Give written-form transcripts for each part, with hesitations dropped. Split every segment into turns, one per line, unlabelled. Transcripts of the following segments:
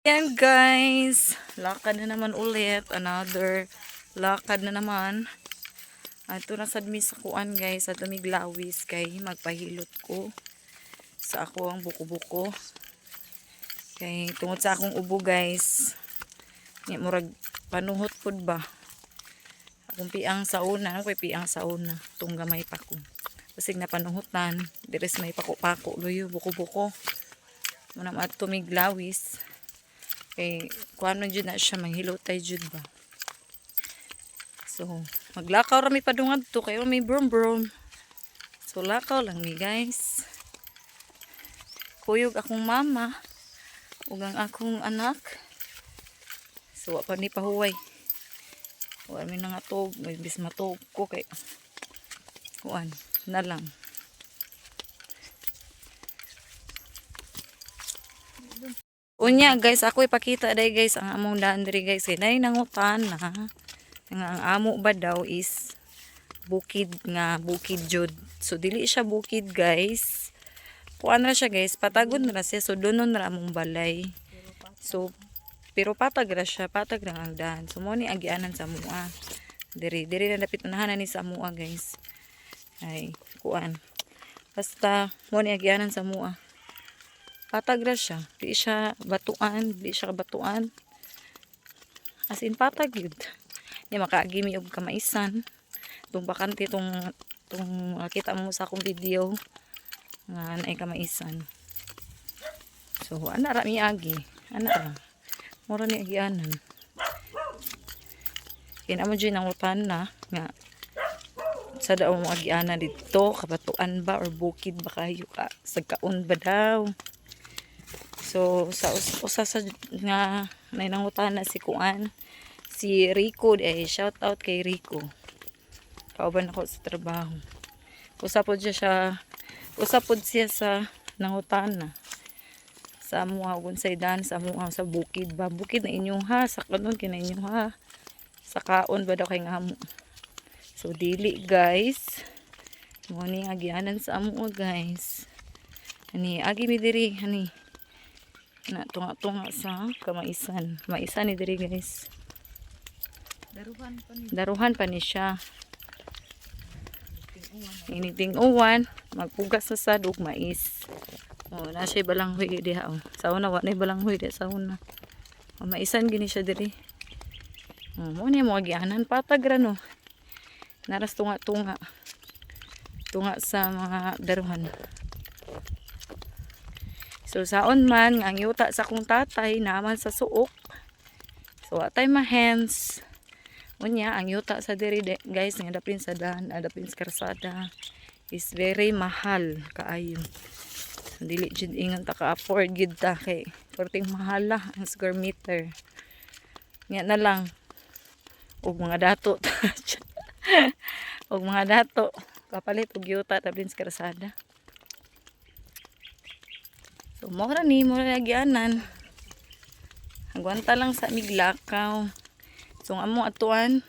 Yan guys, lakad na naman ulit, another lakad na naman. Ito na sad mi sa kuan guys, at miglawis kay magpahilot ko sa ako ang buko-buko. Kay tungod sa akong ubo guys, nga murag panuhot pud ba. Akong piang sa una, ako piang sa una, tung gamay pa ko. Kasi na panuhutan, deres may pako-pako luyo buko-buko. Muna ato miglawis. Kay kuan man jud na siya manghilotay jud ba. So maglakaw ra mi padungad to kay may brom. So lakaw lang mi guys. Kuyog akong mama ug ang akong anak. So wa pa ni pahuway. Wa mi na nga tog, may bis matog ko kay kuan na lang. Unya guys, ako ipakita day guys ang among daan diri guys. Kay nangutan na nga ang amo ba daw is bukid nga bukid jud. So dili siya bukid guys. Kuan ra siya guys, patagon ra siya. So donon ra among balay. So pero patag ra siya, patag ra ang daan. So mo ni agianan sa mua. Diri na dapit unahan ni sa mua guys. Ay kuan. Basta mo ni agianan sa mua. Patag ra siya. Di siya batuan. Di siya batuan. As in patag yun. Di makaagimi og kamaisan. Itong bakante itong kita mo sa akong video. Nga naay kamaisan. So ana ra mi agi. Ana ra. Mura ni agianan. Kaya mo dyan ang utan na. Nga. Sa daw mo agianan dito. Kabatuan ba or bukid ba kayo ka? Sagkaon ba daw? So sa usa sa nga nanangutan na si Kuan, si Rico, shout out kay Rico. Kauban ako sa trabaho. Usapod siya sa nangutan na. Sa mua unsay dan sa mua sa bukid ba, bukid na inyong ha, sa kanon kina inyong ha. Sa kaon ba daw kay ngamo. So dili guys. Mo ni agianan sa amo guys. Ani agi mi diri ani. Na tunga sa kamaisan. Maisan ni diri guys. Daruhan pa ni siya. Initing uwan, magpugas sa sad ug mais. Oh, na siya balanghoy diha oh. Sa una wa nay balanghoy diha sa una. Oh, maisan gini siya diri. Oh, mo ni mo agianan patag ra no. Naras tunga. Tunga sa mga daruhan. So saon man nga ang yuta sa akong tatay naman sa suok. So atay ma-hands. Unya ang yuta sa diri guys nga dapin sa daan, dapin sa karsada is very mahal kaayo. So, dili jud ingon ta ka-afford gid ta kay perting mahal ang square meter. Nya na lang og mga dato. Og mga dato kapalit og yuta dapin sa karsada. So, mura agianan. Hagwanta lang sa miglakaw. So, ang among atuan,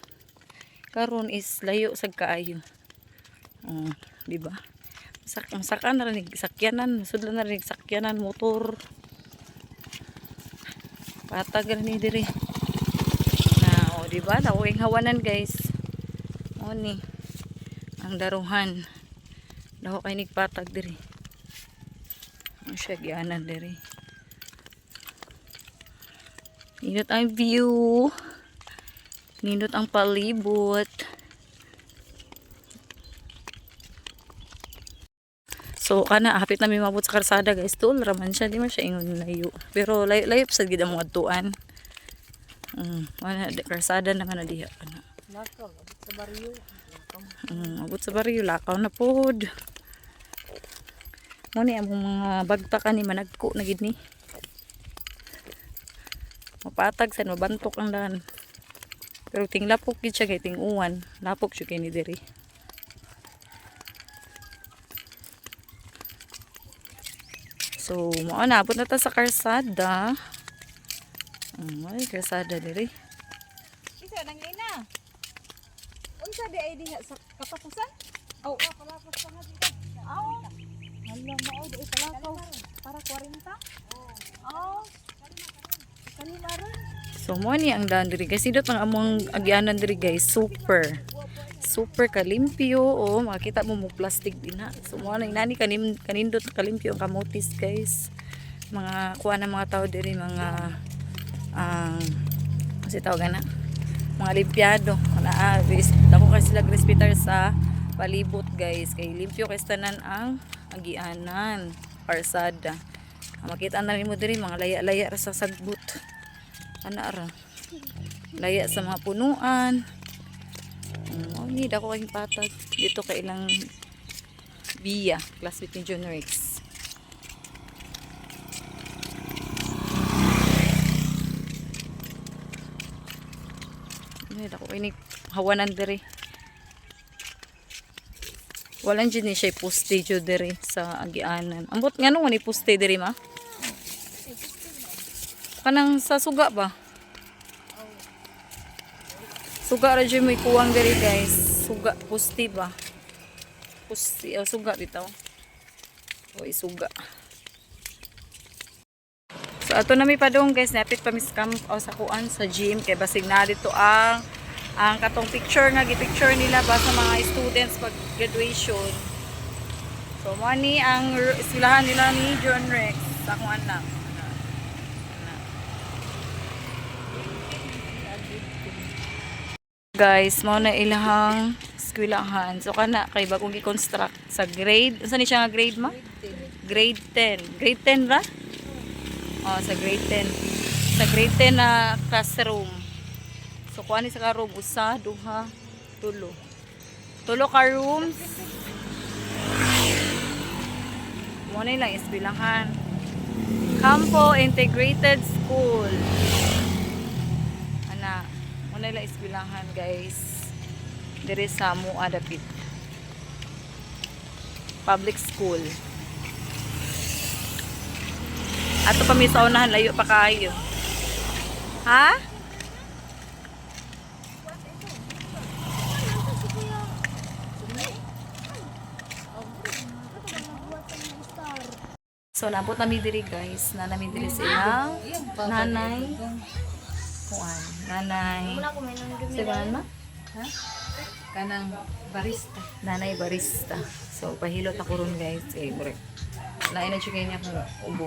karon is layo sa kaayo. Diba? Masaka na rin, sakyanan. Sudlan na rin, sakyanan, motor. Patag rin diri. Na, diba? Nawing hawanan guys. O ni, ang daruhan. Daho kay nigpatag diri. Siya gianan diri. Nindot ang view. Nindot ang palibot. So kana hapit na mi mabot sa karsada guys. Tool raman siya, di man siya ingon layo. Pero layo sa gid among adtuan. Wala karsada na kana diha kana. Lakaw abot sa baryo. Abot sa baryo lakaw na pod. Mo ni among mga bagtakan ni managko na gid ni. Mapatag sa mabantok ang daan. Pero ting lapok gid siya kay ting uwan, lapok siya kay ni diri. So, mao na abot na ta sa karsada. Ay karsada diri.
Isa nang lina. Unsa di ay diha sa katapusan? Oh, palapos pa nga dito. Hala mao di palakaw para 40. Oh. Dili maron.
So mo ni ang daan diri guys. Sidot ang among agyanan diri guys. Super. Super kalimpyo. Oh, makita mo mo plastic din ha. So mo na inani kanindot kalimpyo ang kamutis guys. Mga kuha ng mga tao diri mga kasi tawagan na mga limpyado na dako kasi sila respetar sa palibot guys kay limpyo kay tanan ang agianan parsada. Makita na mo diri mga laya-laya ra sa sagbot ana ra laya sa mga punuan. Ni dako kay patag dito kay ilang biya classmate ni John Rex. Ako ini hawanan diri. Walang dyan siya poste dyan diri sa agianan. Ambot nga nung ni poste diri ma? Kanang sa suga ba? Suga ra dyan may kuwang diri guys. Suga, poste ba? Poste, suga bitaw. O suga. So ato na mi padung guys, napit pa mis camp o sa kuan sa gym kay basig na dito ang katong picture nga gi-picture nila ba sa mga students pag graduation. So mo ni ang eskwelahan nila ni John Rex sa kuan lang. Guys, mo na ilahang eskwelahan. So kana kay bagong gi-construct sa grade. Unsa ni siya nga grade ma? Grade 10. Grade 10 ra? Oh, sa grade 10. Sa grade 10 na classroom. So kuha ni sa ka room usa, duha, tulo. Tulo ka rooms. Mo na lang isbilangan. Campo Integrated School. Ana, mo na lang isbilangan guys. Diri sa Mua dapit. Public school. Ato pa mi sa unahan layo pa kayo. Ha? So nabot nami diri guys, na nami diri sila. Nanay. Kuan, nanay. Sige na? Ha? Kanang barista. Nanay barista. So pahilot ako ron guys, break. Lain na chicken niya kung ubo.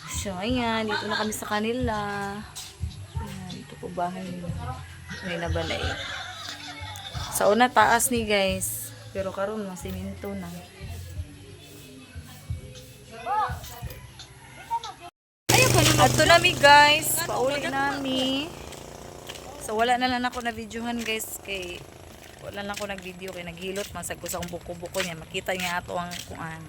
So ayan, dito na kami sa kanila. Ayan, dito po bahay nila. May nabalay. Sa una taas ni guys, pero karon mga siminto na. Ato na mi guys, pauli nami. So wala na lang ako na videohan guys kay wala lang ako nag-video kay naghilot man sad ko sa buko-buko niya makita niya ato ang kuan.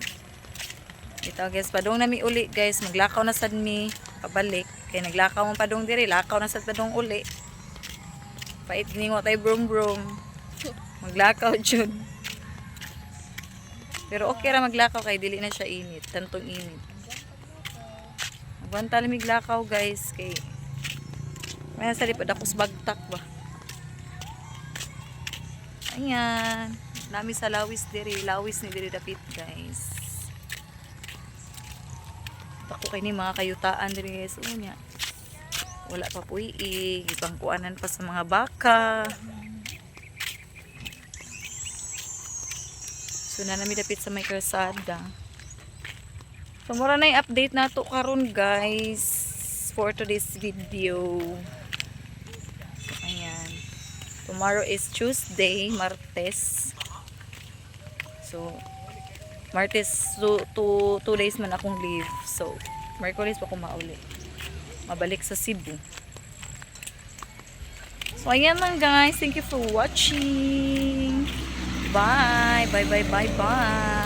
Dito guys, padong nami uli guys, maglakaw na sad mi pabalik kay naglakaw man padong diri, lakaw na sad padong uli. Pait giningo tay brom-brom. Maglakaw jud. Pero okay ra maglakaw kay dili na siya init, tantong init. Banta lamig lakaw guys kay may sa lipad ako sa bagtak ba. Ayan, nami sa lawis diri, lawis ni diri dapit guys. Ako kay ni mga kayutaan diri guys, unya. Wala pa puy, ipangkuanan pa sa mga baka. So na nami dapit sa may kalsada. So, mura na yung update na to karon guys for today's video. Ayan. Tomorrow is Tuesday, Martes. So, Martes, 2 days man akong leave. So, Merkulis pa ako mauli. Mabalik sa Cebu. So, ayan lang guys. Thank you for watching. Bye. Bye, bye, bye, bye.